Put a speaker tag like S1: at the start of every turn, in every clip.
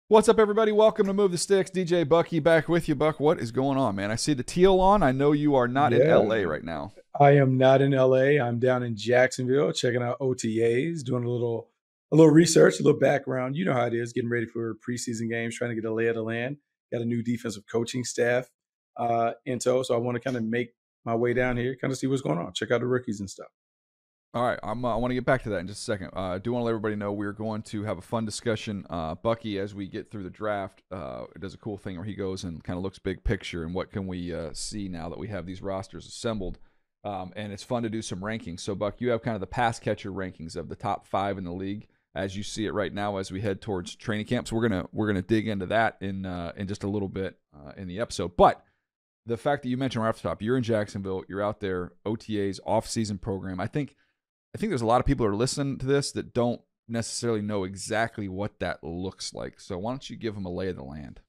S1: What's up, everybody? Welcome to Move the Sticks. DJ Bucky back with you. Buck, what is going on, man? I see the teal on. I know you are not in
S2: Yeah,
S1: LA right now.
S2: I am not in LA. I'm down in Jacksonville checking out OTAs, doing a little research, a little background. You know how it is, getting ready for preseason games, trying to get a lay of the land. Got a new defensive coaching staff in tow, so I want to kind of make my way down here, kind of see what's going on, check out the rookies and stuff.
S1: All right, I want to get back to that in just a second. I do want to let everybody know we're going to have a fun discussion. Bucky, as we get through the draft, does a cool thing where he goes and kind of looks big picture and what can we see now that we have these rosters assembled. And it's fun to do some rankings. So, Buck, you have kind of the pass catcher rankings of the top 5 in the league as you see it right now as we head towards training camp. So we're gonna dig into that in just a little bit in the episode. But the fact that you mentioned right off the top, you're in Jacksonville, you're out there, OTAs, off-season program. I think there's a lot of people who are listening to this that don't necessarily know exactly what that looks like. So why don't you give them a lay of the land?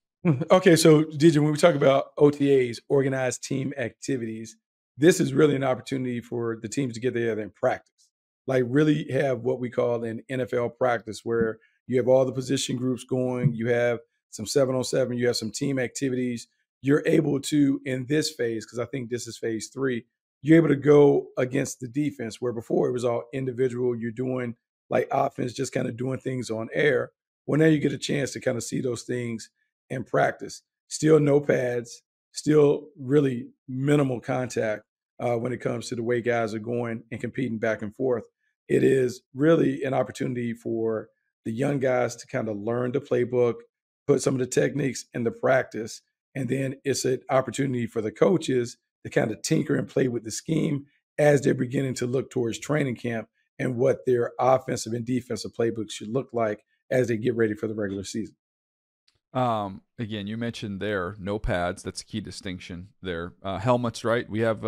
S2: Okay, so DJ, when we talk about OTAs, organized team activities, this is really an opportunity for the teams to get together and practice. Like really have what we call an NFL practice where you have all the position groups going, you have some 7-on-7, you have some team activities. You're able to, in this phase, because I think this is phase 3, you're able to go against the defense where before it was all individual, you're doing like offense, just kind of doing things on air. Well, now you get a chance to kind of see those things in practice. Still no pads, still really minimal contact when it comes to the way guys are going and competing back and forth. It is really an opportunity for the young guys to kind of learn the playbook, put some of the techniques into practice, and then it's an opportunity for the coaches to kind of tinker and play with the scheme as they're beginning to look towards training camp and what their offensive and defensive playbooks should look like as they get ready for the regular season.
S1: Again, you mentioned there no pads. That's a key distinction there. Helmets, right? We have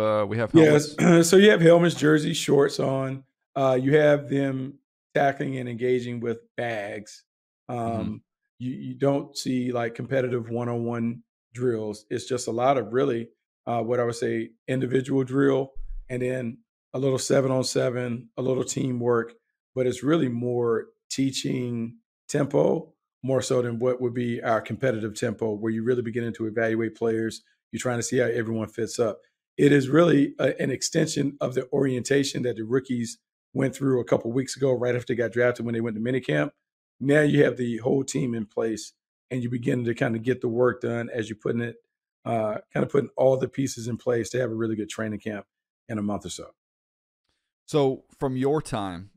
S2: Yes.
S1: helmets.
S2: So you have helmets, jerseys, shorts on. You have them tackling and engaging with bags.
S1: Mm-hmm.
S2: You don't see like competitive one-on-one drills. It's just a lot of really what I would say individual drill and then a little 7-on-7, a little teamwork, but it's really more teaching tempo more so than what would be our competitive tempo, where you really beginning to evaluate players. You're trying to see how everyone fits up. It is really an extension of the orientation that the rookies went through a couple weeks ago, right after they got drafted when they went to minicamp. Now you have the whole team in place, and you begin to kind of get the work done as you're putting it, kind of putting all the pieces in place to have a really good training camp in a month or so.
S1: So from your time,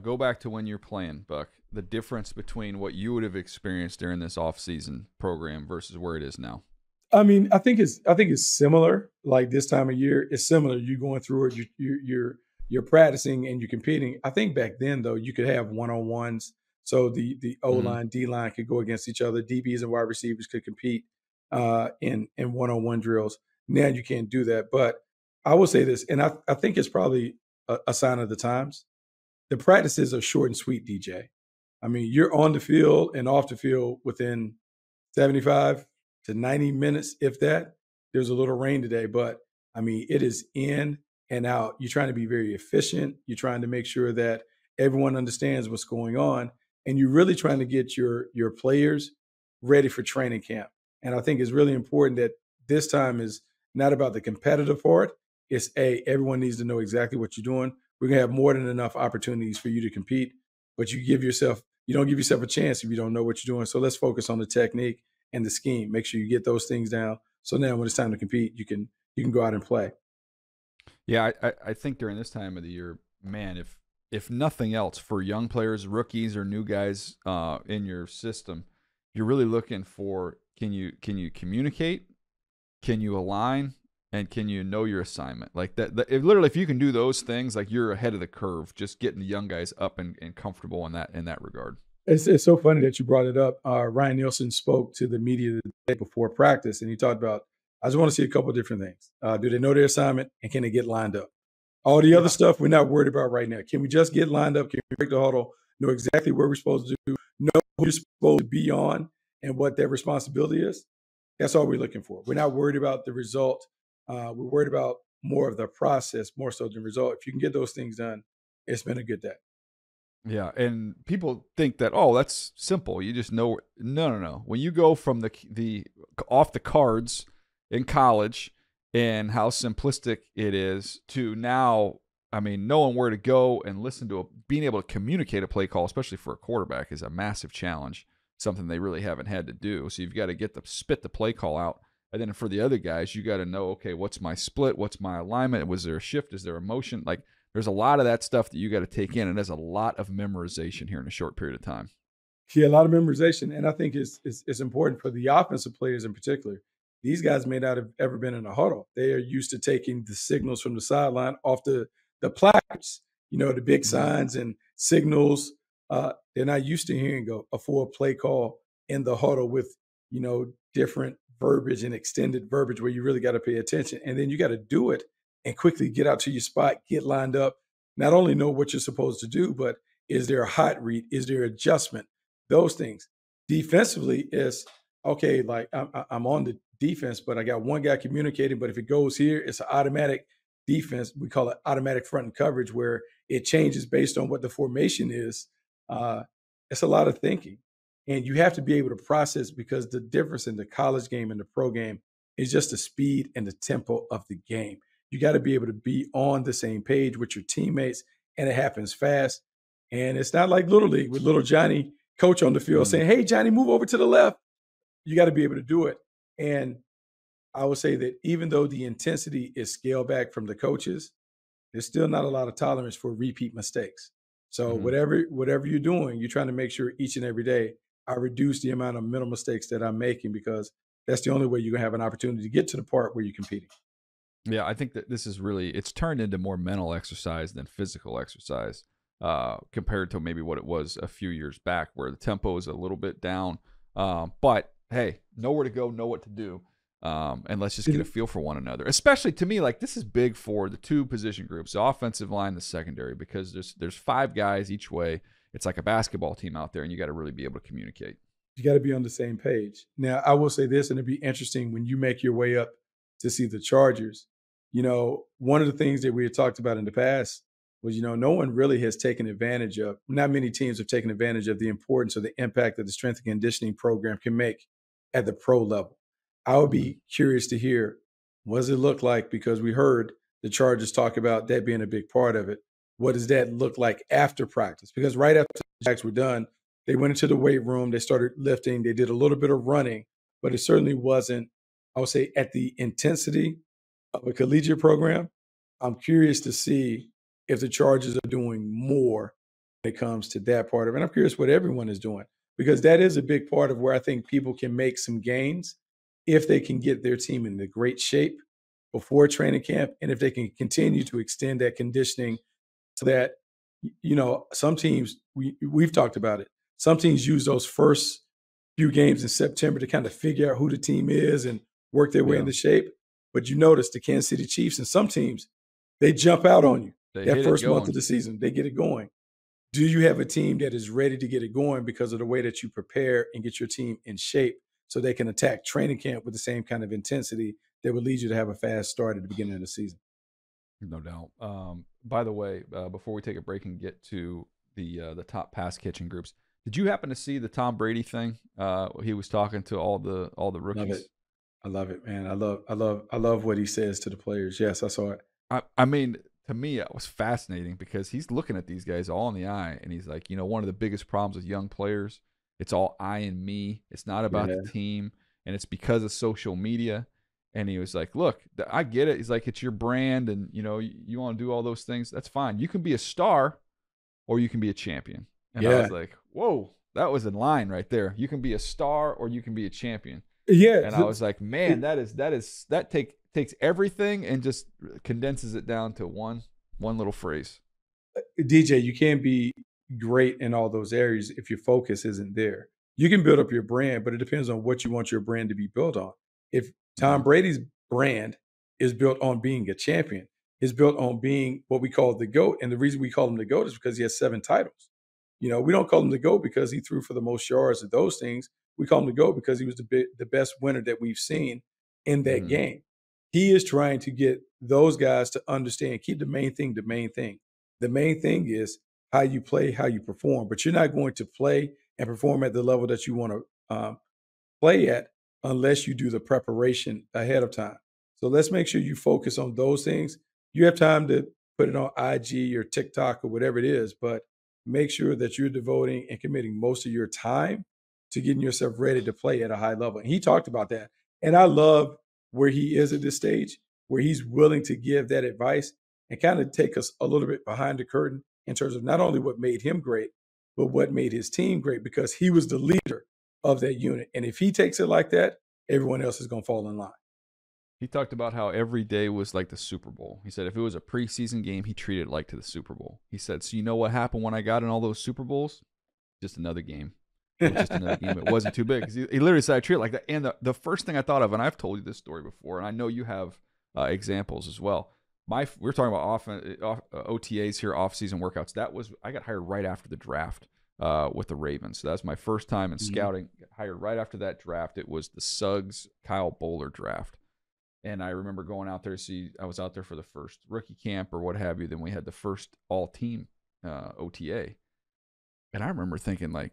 S1: go back to when you're playing, Buck. The difference between what you would have experienced during this off-season program versus where it is now.
S2: I mean, I think it's similar. Like this time of year, it's similar. You're going through it. You're practicing and you're competing. I think back then though, you could have one on ones. So the O
S1: Mm-hmm.
S2: line, D line could go against each other. DBs and wide receivers could compete in one on one drills. Now you can't do that. But I will say this, and I think it's probably a sign of the times. The practices are short and sweet, DJ. I mean, you're on the field and off the field within 75 to 90 minutes, if that. There's a little rain today, but I mean, it is in and out. You're trying to be very efficient. You're trying to make sure that everyone understands what's going on, and you're really trying to get your players ready for training camp. And I think it's really important that this time is not about the competitive part. It's everyone needs to know exactly what you're doing. We're gonna have more than enough opportunities for you to compete, but you don't give yourself a chance if you don't know what you're doing. So let's focus on the technique and the scheme. Make sure you get those things down. So now when it's time to compete, you can go out and play.
S1: Yeah, I think during this time of the year, man, if nothing else, for young players, rookies, or new guys in your system, you're really looking for can you communicate, can you align, and can you know your assignment? Like if, literally, if you can do those things, like you're ahead of the curve, just getting the young guys up and comfortable in that regard.
S2: It's so funny that you brought it up. Ryan Nielsen spoke to the media the day before practice, and he talked about, I just want to see a couple of different things. Do they know their assignment, and can they get lined up? All the other
S1: Yeah.
S2: stuff we're not worried about right now. Can we just get lined up? Can we break the huddle? Know exactly where we're supposed to do? Know who you're supposed to be on and what their responsibility is? That's all we're looking for. We're not worried about the result. We're worried about more of the process, more so than the result. If you can get those things done, it's been a good day.
S1: Yeah, and people think that, oh, that's simple. You just know. No, no, no. When you go from the off the cards in college and how simplistic it is to now, I mean, knowing where to go and listen to being able to communicate a play call, especially for a quarterback, is a massive challenge. Something they really haven't had to do. So you've got to spit the play call out, and then for the other guys, you got to know, okay, what's my split? What's my alignment? Was there a shift? Is there a motion? Like, there's a lot of that stuff that you got to take in, and there's a lot of memorization here in a short period of time.
S2: Yeah, a lot of memorization, and I think it's important for the offensive players in particular. These guys may not have ever been in a huddle. They are used to taking the signals from the sideline off the placards, the big
S1: Mm-hmm.
S2: signs and signals. They're not used to hearing a full play call in the huddle with different verbiage and extended verbiage where you really got to pay attention, and then you got to do it and quickly get out to your spot, get lined up. Not only know what you're supposed to do, but is there a hot read? Is there adjustment? Those things. Defensively is okay. Like I'm on the defense, but I got one guy communicating. But if it goes here, it's an automatic defense. We call it automatic front and coverage, where it changes based on what the formation is. Uh, it's a lot of thinking, and you have to be able to process because the difference in the college game and the pro game is just the speed and the tempo of the game. You got to be able to be on the same page with your teammates, and it happens fast. And it's not like Little League with little Johnny coach on the field
S1: Mm-hmm.
S2: saying, "Hey, Johnny, move over to the left." You got to be able to do it. And I would say that even though the intensity is scaled back from the coaches, there's still not a lot of tolerance for repeat mistakes. So
S1: Mm-hmm.
S2: whatever you're doing, you're trying to make sure each and every day I reduce the amount of mental mistakes that I'm making because that's the only way you're gonna have an opportunity to get to the part where you're competing.
S1: Yeah, I think that this is really it's turned into more mental exercise than physical exercise, compared to maybe what it was a few years back, where the tempo is a little bit down. But hey, know where to go, know what to do, and let's just get a feel for one another. Especially to me, like this is big for the two position groups, the offensive line, the secondary, because there's five guys each way. It's like a basketball team out there, and you got to really be able to communicate.
S2: You got to be on the same page. Now, I will say this, and it'd be interesting when you make your way up to see the Chargers. One of the things that we had talked about in the past was, no one really has taken advantage of, not many teams have taken advantage of the importance or the impact that the strength and conditioning program can make at the pro level. I would
S1: Mhm.
S2: be curious to hear what does it look like because we heard the Chargers talk about that being a big part of it. What does that look like after practice? Because right after the Jags were done, they went into the weight room, they started lifting, they did a little bit of running, but it certainly wasn't, I would say, at the intensity of a collegiate program. I'm curious to see if the Chargers are doing more when it comes to that part of it. And I'm curious what everyone is doing because that is a big part of where I think people can make some gains if they can get their team in the great shape before training camp and if they can continue to extend that conditioning so that some teams we've talked about it. Some teams use those first few games in September to kind of figure out who the team is and work their way
S1: Yeah,
S2: into shape. But you notice the Kansas City Chiefs and some teams they jump out on you
S1: they
S2: that
S1: hit it
S2: first month of
S1: going.
S2: the season. They get it going. Do you have a team that is ready to get it going because of the way that you prepare and get your team in shape so they can attack training camp with the same kind of intensity that would lead you to have a fast start at the beginning of the season?
S1: No doubt. By the way, before we take a break and get to the top pass catching groups, did you happen to see the Tom Brady thing? He was talking to all the
S2: Love it.
S1: rookies.
S2: I love it, man. I love what he says to the players. Yes, I saw it.
S1: I mean, to me, it was fascinating because he's looking at these guys all in the eye, and he's like, one of the biggest problems with young players, it's all I and me. It's not about the
S2: Yeah.
S1: team, and it's because of social media. And he was like, "Look, I get it." He's like, "It's your brand, and you want to do all those things. That's fine. You can be a star, or you can be a champion." And I
S2: Yeah.
S1: was like, "Whoa, that was in line right there. You can be a star, or you can be a champion."
S2: Yeah.
S1: And I was like, "Man,
S2: It-
S1: that takes everything and just condenses it down to one little phrase."
S2: DJ, you can't be great in all those areas if your focus isn't there. You can build up your brand, but it depends on what you want your brand to be built on. If
S1: Mm-hmm.
S2: Tom Brady's brand is built on being a champion, is built on being what we call the GOAT. And the reason we call him the GOAT is because he has 7 titles. We don't call him the GOAT because he threw for the most yards of those things. We call him the GOAT because he was the best winner that we've seen in that
S1: Mm-hmm.
S2: game. He is trying to get those guys to understand, keep the main thing the main thing. The main thing is how you play, how you perform, but you're not going to play and perform at the level that you want to play at unless you do the preparation ahead of time. So let's make sure you focus on those things. You have time to put it on IG or TikTok or whatever it is, but make sure that you're devoting and committing most of your time to getting yourself ready to play at a high level. And he talked about that. And I love where he is at this stage, where he's willing to give that advice and kind of take us a little bit behind the curtain in terms of not only what made him great, but what made his team great because he was the leader of that unit. And if he takes it like that, everyone else is going to fall in line.
S1: He talked about how every day was like the Super Bowl. He said if it was a preseason game, he treated it like to the Super Bowl. He said, so you know what happened when I got in all those Super Bowls? Just another game. It was just another game. It wasn't too big. He literally said, I treat it like that. And the first thing I thought of, and I've told you this story before, and I know you have examples as well. We're talking about OTAs here, off-season workouts. I got hired right after the draft with the Ravens. So that's my first time in scouting. Got hired right after that draft. It was the Suggs Kyle Bowler draft. And I remember going out there I was out there for the first rookie camp or what have you. Then we had the first all-team OTA. And I remember thinking, like,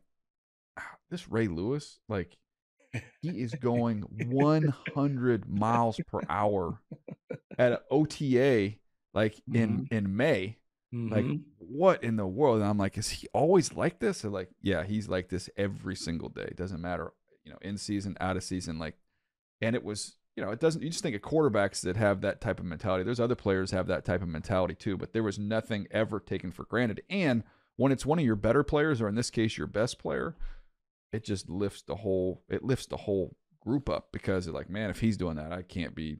S1: this Ray Lewis, like, he is going 100 miles per hour at an OTA, like, in May. Like, what in the world? And I'm like, is he always like this? Or like, yeah, he's like this every single day. It doesn't matter, in season, out of season. Like, and it was, it doesn't, you just think of quarterbacks that have that type of mentality. There's other players have that type of mentality too, but there was nothing ever taken for granted. And when it's one of your better players, or in this case, your best player, it just lifts the whole group up because they're like, man, if he's doing that, I can't be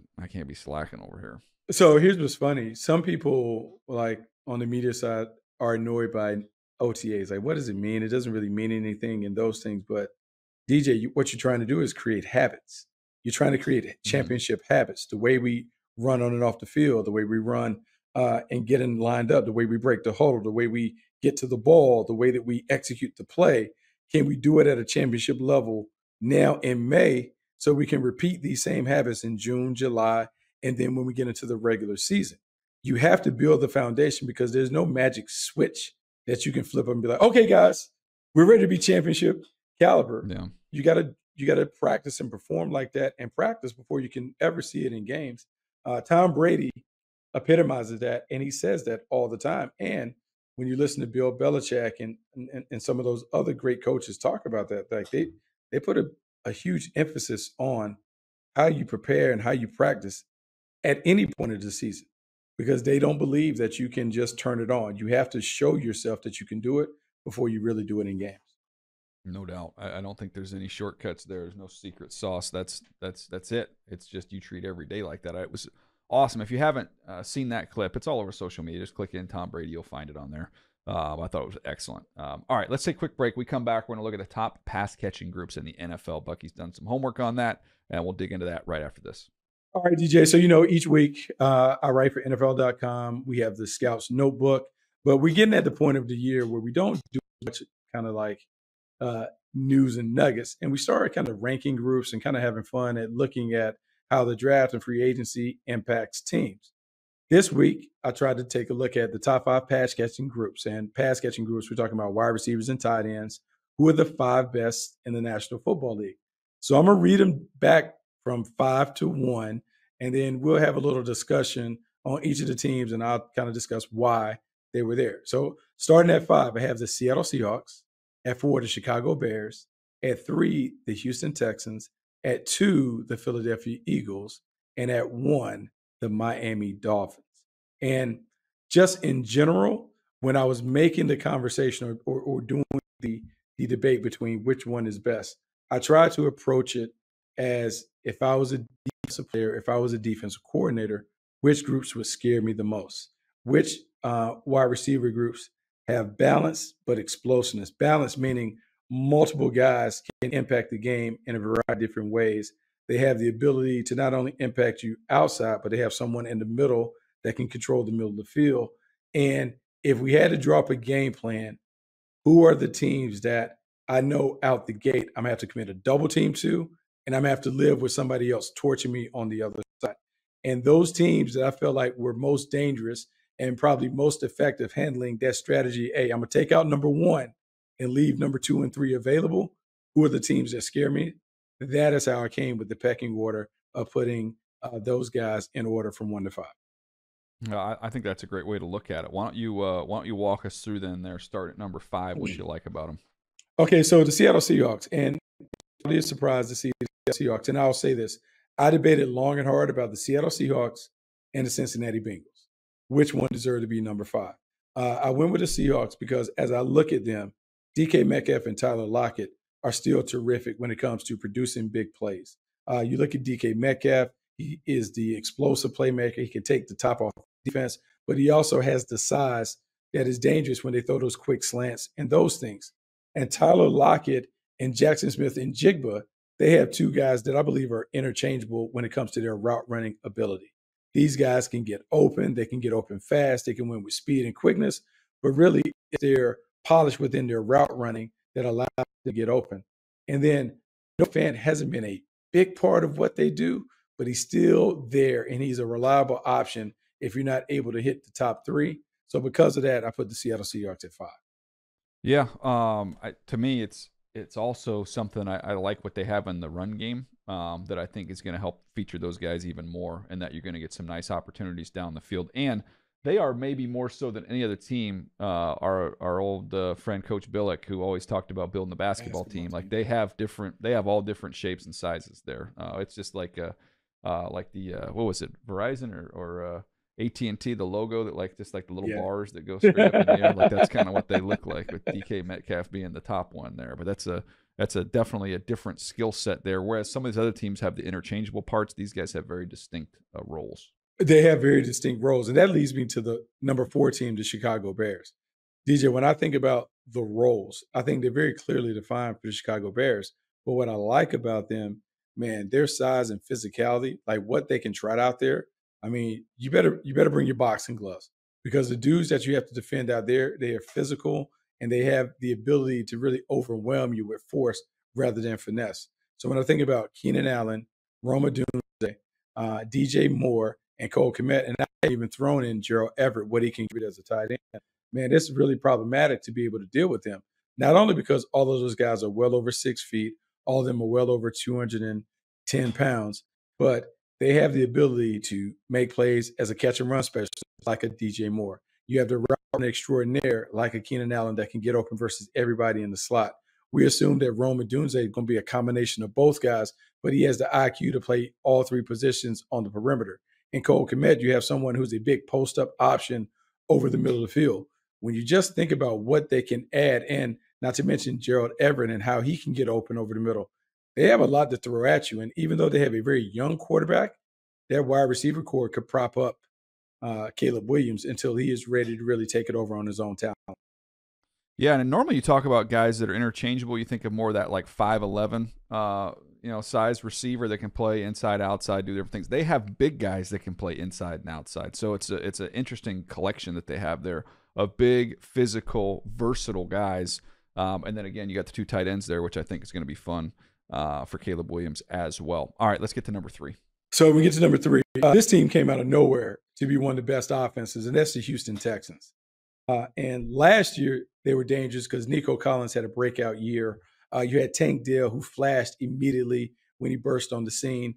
S1: slacking over here.
S2: So here's what's funny. Some people, like on the media side, are annoyed by OTAs. Like, what does it mean? It doesn't really mean anything in those things. But DJ, what you're trying to do is create habits. You're trying to create championship habits. The way we run on and off the field, the way we run and get in lined up, the way we break the huddle, the way we get to the ball, the way that we execute the play. Can we do it at a championship level now in May so we can repeat these same habits in June, July, and then when we get into the regular season? You have to build the foundation because there's no magic switch that you can flip up and be like, okay, guys, we're ready to be championship caliber.
S1: Yeah.
S2: You gotta practice and perform like that and practice before you can ever see it in games. Tom Brady epitomizes that, and he says that all the time. And when you listen to Bill Belichick and some of those other great coaches talk about that, like they put a huge emphasis on how you prepare and how you practice at any point of the season because they don't believe that you can just turn it on. You have to show yourself that you can do it before you really do it in games.
S1: No doubt. I don't think there's any shortcuts there. There's no secret sauce. That's it. It's just you treat every day like that. It was awesome. If you haven't seen that clip, it's all over social media. Just click in Tom Brady. You'll find it on there. I thought it was excellent. All right, let's take a quick break. We come back. We're going to look at the top pass-catching groups in the NFL. Bucky's done some homework on that, and we'll dig into that right after this.
S2: All right, DJ. So, each week I write for NFL.com. We have the Scouts Notebook, but we're getting at the point of the year where we don't do much kind of like news and nuggets. And we started kind of ranking groups and kind of having fun at looking at how the draft and free agency impacts teams. This week, I tried to take a look at the top 5 pass catching groups. And pass catching groups, we're talking about wide receivers and tight ends, who are the 5 best in the National Football League. So I'm going to read them back from 5 to 1, and then we'll have a little discussion on each of the teams, and I'll kind of discuss why they were there. So starting at 5, I have the Seattle Seahawks. At 4, the Chicago Bears. At 3, the Houston Texans. At 2, the Philadelphia Eagles. And at 1, the Miami Dolphins. And just in general, when I was making the conversation or doing the debate between which one is best, I tried to approach it as if I was a defensive player, if I was a defensive coordinator, which groups would scare me the most? Which wide receiver groups have balance but explosiveness? Balance meaning multiple guys can impact the game in a variety of different ways. They have the ability to not only impact you outside, but they have someone in the middle that can control the middle of the field. And if we had to draw up a game plan, who are the teams that I know out the gate I'm going to have to commit a double team to, and I'm going to have to live with somebody else torching me on the other side? And those teams that I felt like were most dangerous and probably most effective handling that strategy. Hey, I'm going to take out number one and leave number 2 and 3 available. Who are the teams that scare me? That is how I came with the pecking order of putting those guys in order from 1 to 5.
S1: I think that's a great way to look at it. Why don't you walk us through then there, start at number 5, what you like about them?
S2: Okay, so the Seattle Seahawks, and I'm really surprised to see the Seahawks. And I'll say this: I debated long and hard about the Seattle Seahawks and the Cincinnati Bengals, which one deserved to be number 5. I went with the Seahawks because as I look at them, DK Metcalf and Tyler Lockett are still terrific when it comes to producing big plays. You look at DK Metcalf; he is the explosive playmaker. He can take the top off defense, but he also has the size that is dangerous when they throw those quick slants and those things. And Tyler Lockett and Jackson Smith and Jigba, they have 2 guys that I believe are interchangeable when it comes to their route running ability. These guys can get open, they can get open fast, they can win with speed and quickness, but really it's their polish within their route running that allows them to get open. And then Noah Fant hasn't been a big part of what they do, but he's still there and he's a reliable option if you're not able to hit the top 3. So because of that, I put the Seattle Seahawks at 5.
S1: Yeah, to me, it's also something I like what they have in the run game that I think is going to help feature those guys even more, and that you're going to get some nice opportunities down the field. And they are maybe more so than any other team. Our old friend Coach Billick, who always talked about building the basketball team, like they have all different shapes and sizes there. It's just like the what was it, Verizon or AT&T, the logo that just like the little bars that go straight up in the air, like that's kind of what they look like, with DK Metcalf being the top one there. But that's definitely a different skill set there. Whereas some of these other teams have the interchangeable parts, these guys have very distinct roles.
S2: They have very distinct roles, and that leads me to the number 4 team, the Chicago Bears. DJ, when I think about the roles, I think they're very clearly defined for the Chicago Bears. But what I like about them, man, their size and physicality, like what they can trot out there. I mean, you better bring your boxing gloves, because the dudes that you have to defend out there, they are physical and they have the ability to really overwhelm you with force rather than finesse. So when I think about Keenan Allen, Roma Dunze, DJ Moore, and Cole Kmet, and I even thrown in Gerald Everett, what he can give as a tight end. Man, this is really problematic to be able to deal with him. Not only because all of those guys are well over 6 feet, all of them are well over 210 pounds, but they have the ability to make plays as a catch and run specialist like a DJ Moore. You have the route extraordinaire like a Keenan Allen that can get open versus everybody in the slot. We assume that Roma Dunze is going to be a combination of both guys, but he has the IQ to play all 3 positions on the perimeter. In Cole Kmet, you have someone who's a big post-up option over the middle of the field. When you just think about what they can add, and not to mention Gerald Everett and how he can get open over the middle, they have a lot to throw at you. And even though they have a very young quarterback, their wide receiver core could prop up Caleb Williams until he is ready to really take it over on his own talent.
S1: Yeah, and normally you talk about guys that are interchangeable. You think of more of that like 5'11", size receiver that can play inside, outside, do different things. They have big guys that can play inside and outside. So it's an interesting collection that they have there of big, physical, versatile guys. And then again, you got the 2 tight ends there, which I think is going to be fun for Caleb Williams as well. All right, let's get to number 3.
S2: So we get to number 3. This team came out of nowhere to be one of the best offenses, and that's the Houston Texans. And last year, they were dangerous because Nico Collins had a breakout year. You had Tank Dell, who flashed immediately when he burst on the scene.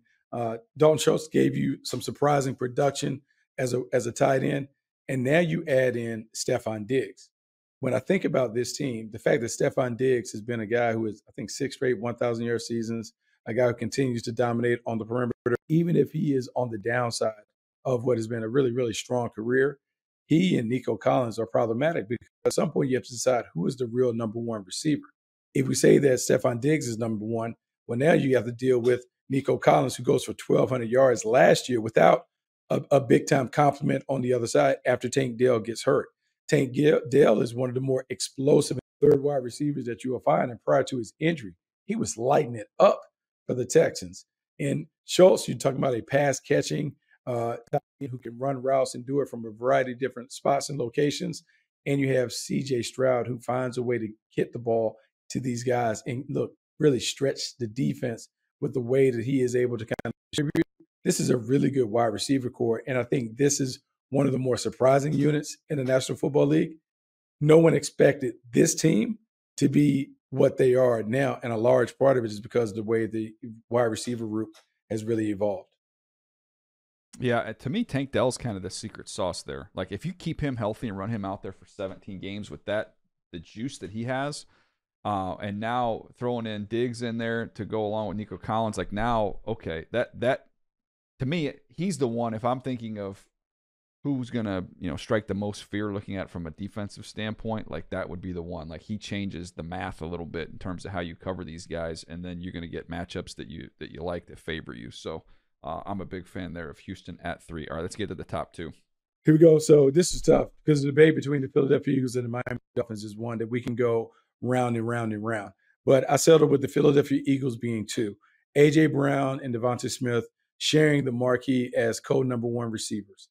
S2: Dalton Schultz gave you some surprising production as a tight end. And now you add in Stephon Diggs. When I think about this team, the fact that Stephon Diggs has been a guy who is, I think, 6 straight 1,000-yard seasons, a guy who continues to dominate on the perimeter, even if he is on the downside of what has been a really, really strong career, he and Nico Collins are problematic because at some point you have to decide who is the real number 1 receiver. If we say that Stephon Diggs is number 1, well, now you have to deal with Nico Collins, who goes for 1,200 yards last year without a big-time compliment on the other side after Tank Dell gets hurt. Tank Dell is one of the more explosive third wide receivers that you will find, and prior to his injury, he was lighting it up for the Texans. And Schultz, you're talking about a pass-catching who can run routes and do it from a variety of different spots and locations. And you have C.J. Stroud, who finds a way to hit the ball to these guys and really stretch the defense with the way that he is able to kind of distribute. This is a really good wide receiver core, and I think this is one of the more surprising units in the National Football League. No one expected this team to be what they are now, and a large part of it is because of the way the wide receiver group has really evolved.
S1: Yeah, to me, Tank Dell's kind of the secret sauce there. Like, if you keep him healthy and run him out there for 17 games with the juice that he has, and now throwing in Diggs in there to go along with Nico Collins, like now, okay, that to me, he's the one. If I'm thinking of who's gonna strike the most fear, looking at it from a defensive standpoint, like that would be the one. Like, he changes the math a little bit in terms of how you cover these guys, and then you're gonna get matchups that you like that favor you. So. I'm a big fan there of Houston at 3. All right, let's get to the top 2.
S2: Here we go. So this is tough because the debate between the Philadelphia Eagles and the Miami Dolphins is one that we can go round and round and round. But I settled with the Philadelphia Eagles being 2. A.J. Brown and Devonta Smith sharing the marquee as co-number 1 receivers.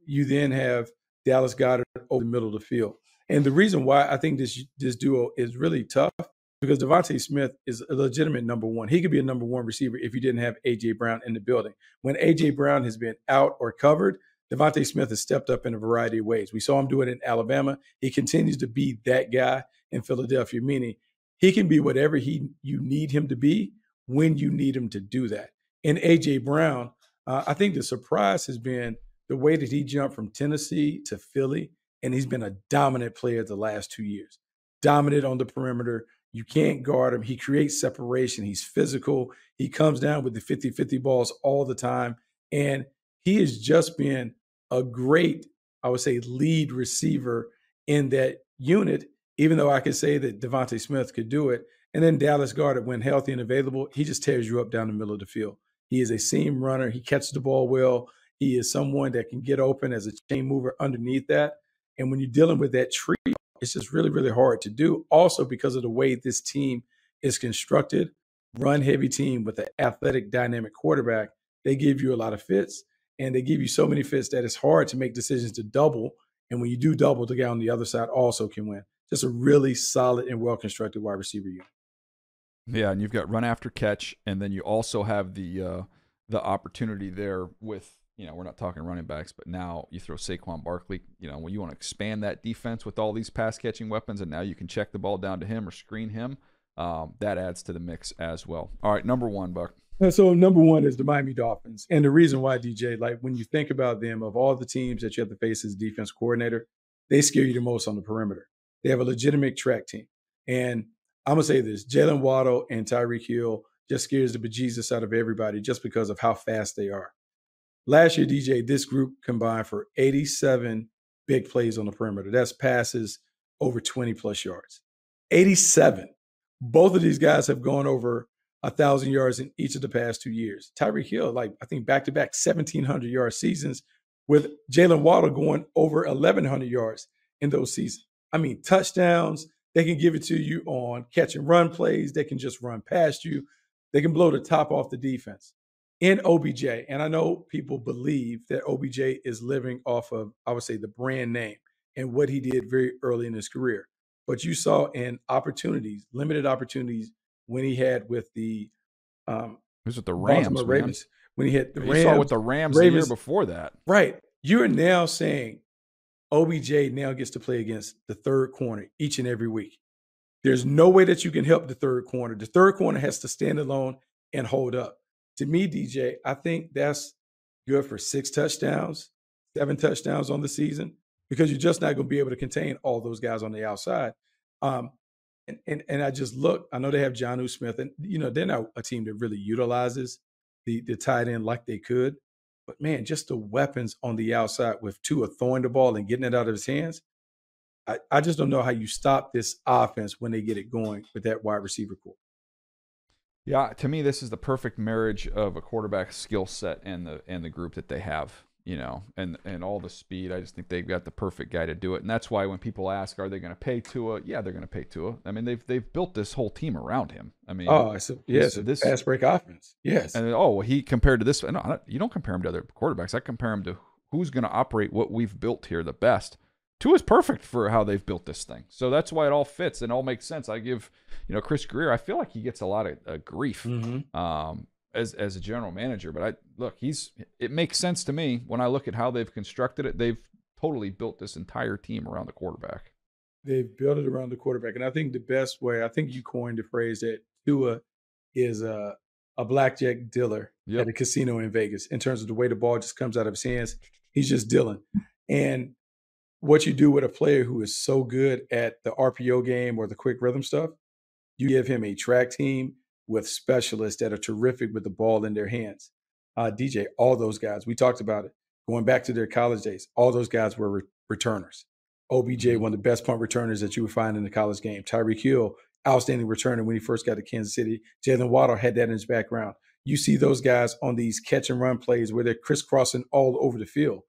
S2: You then have Dallas Goedert over the middle of the field. And the reason why I think this duo is really tough because Devonta Smith is a legitimate number 1. He could be a number 1 receiver if you didn't have A.J. Brown in the building. When A.J. Brown has been out or covered, Devonta Smith has stepped up in a variety of ways. We saw him do it in Alabama. He continues to be that guy in Philadelphia, meaning he can be whatever you need him to be when you need him to do that. In A.J. Brown, I think the surprise has been the way that he jumped from Tennessee to Philly, and he's been a dominant player the last 2 years. Dominant on the perimeter. You can't guard him. He creates separation. He's physical. He comes down with the 50-50 balls all the time. And he has just been a great, I would say, lead receiver in that unit, even though I could say that Devonta Smith could do it. And then Dallas Goedert, when healthy and available, he just tears you up down the middle of the field. He is a seam runner. He catches the ball well. He is someone that can get open as a chain mover underneath that. And when you're dealing with that trio, it's just really, really hard to do. Also, because of the way this team is constructed, run-heavy team with an athletic, dynamic quarterback, they give you a lot of fits, and they give you so many fits that it's hard to make decisions to double. And when you do double, the guy on the other side also can win. Just a really solid and well-constructed wide receiver unit.
S1: Yeah, and you've got run after catch, and then you also have the opportunity there with we're not talking running backs, but now you throw Saquon Barkley. When you want to expand that defense with all these pass catching weapons, and now you can check the ball down to him or screen him. That adds to the mix as well. All right, number 1, Buck.
S2: So number 1 is the Miami Dolphins, and the reason why, DJ, like when you think about them, of all the teams that you have to face as defense coordinator, they scare you the most on the perimeter. They have a legitimate track team, and I'm gonna say this: Jalen Waddle and Tyreek Hill just scares the bejesus out of everybody just because of how fast they are. Last year, DJ, this group combined for 87 big plays on the perimeter. That's passes over 20-plus yards. 87. Both of these guys have gone over 1,000 yards in each of the past 2 years. Tyreek Hill, I think back-to-back 1,700-yard seasons, with Jalen Waddle going over 1,100 yards in those seasons. I mean, touchdowns. They can give it to you on catch and run plays. They can just run past you. They can blow the top off the defense. In OBJ, and I know people believe that OBJ is living off of, I would say, the brand name and what he did very early in his career. But you saw in opportunities, limited opportunities, when he had with the
S1: Who's with the Rams,
S2: Ravens, when he hit the Rams.
S1: You saw with the Rams the year before that.
S2: Right. You're now saying OBJ now gets to play against the third corner each and every week. There's no way that you can help the third corner. The third corner has to stand alone and hold up. To me, DJ, I think that's good for 6 touchdowns, 7 touchdowns on the season, because you're just not going to be able to contain all those guys on the outside. And I just look, I know they have Jonnu Smith, and they're not a team that really utilizes the tight end like they could. But man, just the weapons on the outside with Tua throwing the ball and getting it out of his hands. I just don't know how you stop this offense when they get it going with that wide receiver core.
S1: Yeah, to me, this is the perfect marriage of a quarterback skill set and the group that they have, and all the speed. I just think they've got the perfect guy to do it, and that's why when people ask, "Are they going to pay Tua?" Yeah, they're going to pay Tua. I mean, they've built this whole team around him. I mean,
S2: this fast break offense. Yes,
S1: and he compared to this. No, you don't compare him to other quarterbacks. I compare him to who's going to operate what we've built here the best. Tua's perfect for how they've built this thing. So that's why it all fits and all makes sense. I give, Chris Greer, I feel like he gets a lot of grief.
S2: Mm-hmm.
S1: as a general manager. But it makes sense to me when I look at how they've constructed it. They've totally built this entire team around the quarterback.
S2: They've built it around the quarterback, and I think the best way, I think you coined the phrase that Tua is a blackjack dealer at
S1: Yep.
S2: a casino in Vegas in terms of the way the ball just comes out of his hands. He's just dealing. And what you do with a player who is so good at the RPO game or the quick rhythm stuff, you give him a track team with specialists that are terrific with the ball in their hands. DJ, all those guys, we talked about it, going back to their college days, all those guys were returners. OBJ,
S1: Mhm.
S2: one of the best punt returners that you would find in the college game. Tyreek Hill, outstanding returner when he first got to Kansas City. Jalen Waddle had that in his background. You see those guys on these catch and run plays where they're crisscrossing all over the field.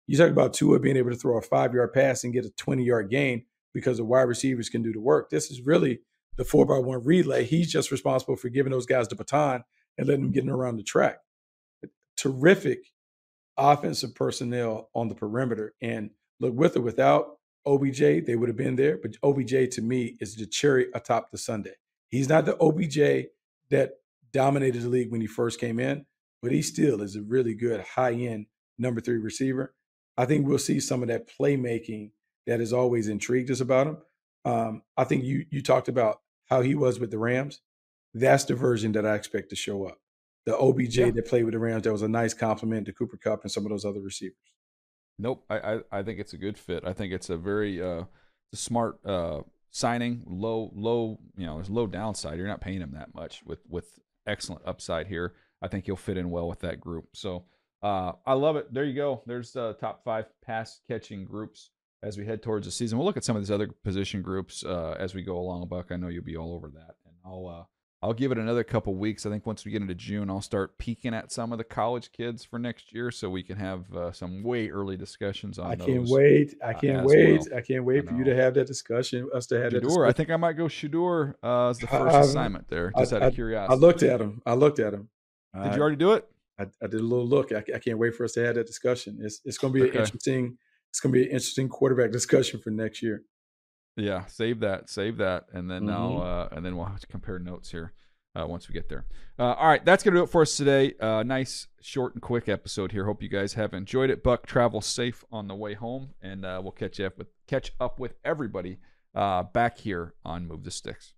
S2: You talk about Tua being able to throw a 5-yard pass and get a 20-yard gain because the wide receivers can do the work. This is really the 4x1 relay. He's just responsible for giving those guys the baton and letting them get around the track. Terrific offensive personnel on the perimeter. And look, with or without OBJ, they would have been there. But OBJ to me is the cherry atop the sundae. He's not the OBJ that dominated the league when he first came in, but he still is a really good high-end number 3 receiver. I think we'll see some of that playmaking that has always intrigued us about him. I think you talked about how he was with the Rams. That's the version that I expect to show up. The OBJ
S1: Yeah.
S2: that played with the Rams, that was a nice compliment to Cooper Kupp and some of those other receivers.
S1: Nope. I think it's a good fit. I think it's a very smart signing. Low. There's low downside. You're not paying him that much with excellent upside here. I think he'll fit in well with that group. So I love it. There you go. There's top 5 pass catching groups as we head towards the season. We'll look at some of these other position groups as we go along, Buck. I know you'll be all over that, and I'll give it another couple weeks. I think once we get into June, I'll start peeking at some of the college kids for next year, so we can have some way early discussions on
S2: I
S1: those.
S2: can't wait. I can't
S1: as
S2: wait.
S1: well.
S2: I can't wait for you to have that discussion, us to have that
S1: Shador, I
S2: discussion.
S1: think I might go Shador as the first
S2: I,
S1: assignment there, just out of
S2: I
S1: curiosity.
S2: looked at him.
S1: Did you already do it?
S2: I did a little look. I can't wait for us to have that discussion. It's going to be an interesting. It's going to be an interesting quarterback discussion for next year.
S1: Yeah, save that, and then and then we'll have to compare notes here once we get there. All right, that's gonna do it for us today. Nice, short, and quick episode here. Hope you guys have enjoyed it. Buck, travel safe on the way home, and we'll catch up with everybody back here on Move the Sticks.